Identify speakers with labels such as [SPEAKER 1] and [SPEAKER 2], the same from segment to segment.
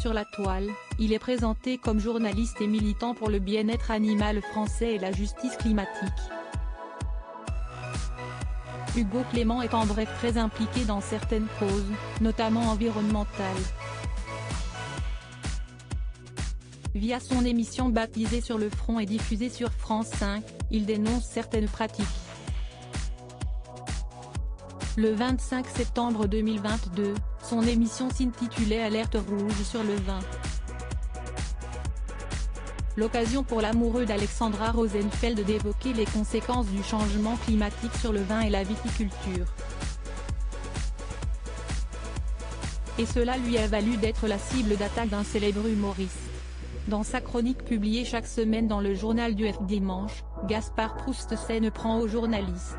[SPEAKER 1] sur la toile, il est présenté comme journaliste et militant pour le bien-être animal français et la justice climatique. Hugo Clément est en bref très impliqué dans certaines causes, notamment environnementales. Via son émission baptisée Sur le front et diffusée sur France 5, il dénonce certaines pratiques. Le 25 septembre 2022, son émission s'intitulait Alerte rouge sur le vin. L'occasion pour l'amoureux d'Alexandra Rosenfeld d'évoquer les conséquences du changement climatique sur le vin et la viticulture. Et cela lui a valu d'être la cible d'attaque d'un célèbre humoriste. Dans sa chronique publiée chaque semaine dans le journal du Dimanche, Gaspard Proust s'en prend aux journalistes.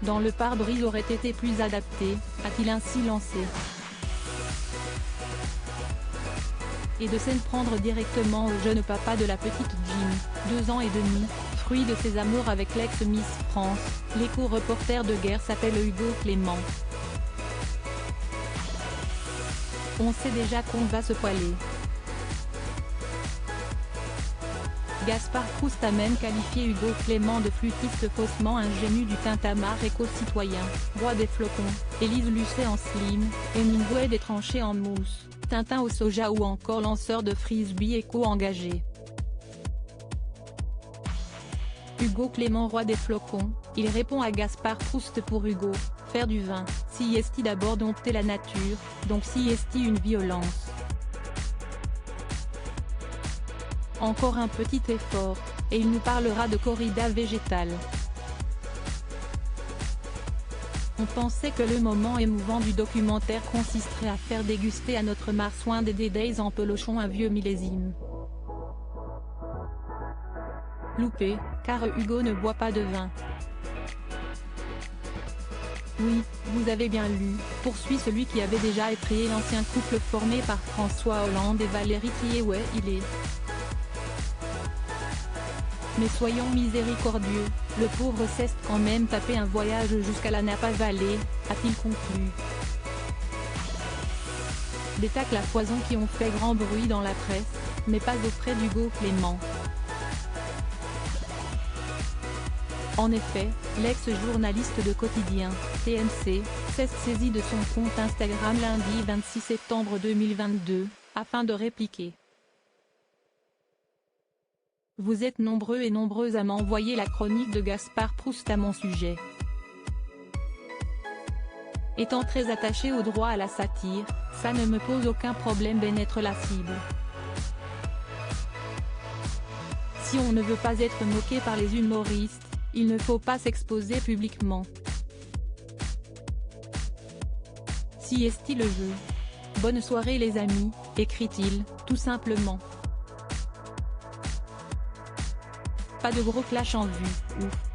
[SPEAKER 1] Dans le pare-brise aurait été plus adapté, a-t-il ainsi lancé. Et de s'en prendre directement au jeune papa de la petite Jim, 2 ans et demi, fruit de ses amours avec l'ex-Miss France. L'éco-reporter de guerre s'appelle Hugo Clément. On sait déjà qu'on va se poiler. Gaspard Proust a même qualifié Hugo Clément de flûtiste faussement ingénu du tintamarre éco-citoyen, roi des flocons, Élise Lucet en slim, Hemingway des tranchées en mousse, Tintin au soja ou encore lanceur de frisbee éco-engagé. Hugo Clément roi des flocons, il répond à Gaspard Proust pour Hugo, faire du vin, si est-il d'abord dompter la nature, donc si est-il une violence. Encore un petit effort, et il nous parlera de corrida végétale. On pensait que le moment émouvant du documentaire consisterait à faire déguster à notre marsouin des Days en pelochon un vieux millésime. Loupé, car Hugo ne boit pas de vin. Oui, vous avez bien lu, poursuit celui qui avait déjà étrillé l'ancien couple formé par François Hollande et Valérie Trier. Il est. Mais soyons miséricordieux, le pauvre s'est quand même tapé un voyage jusqu'à la Napa Valley, a-t-il conclu. Des tacles à foison qui ont fait grand bruit dans la presse, mais pas auprès d'Hugo Clément. En effet, l'ex-journaliste de Quotidien, TMC, s'est saisi de son compte Instagram lundi 26 septembre 2022, afin de répliquer. Vous êtes nombreux et nombreuses à m'envoyer la chronique de Gaspard Proust à mon sujet. Étant très attaché au droit à la satire, ça ne me pose aucun problème d'être la cible. Si on ne veut pas être moqué par les humoristes, il ne faut pas s'exposer publiquement. Si est-il le jeu. Bonne soirée les amis, écrit-il, tout simplement. Pas de gros clash en vue, ouf.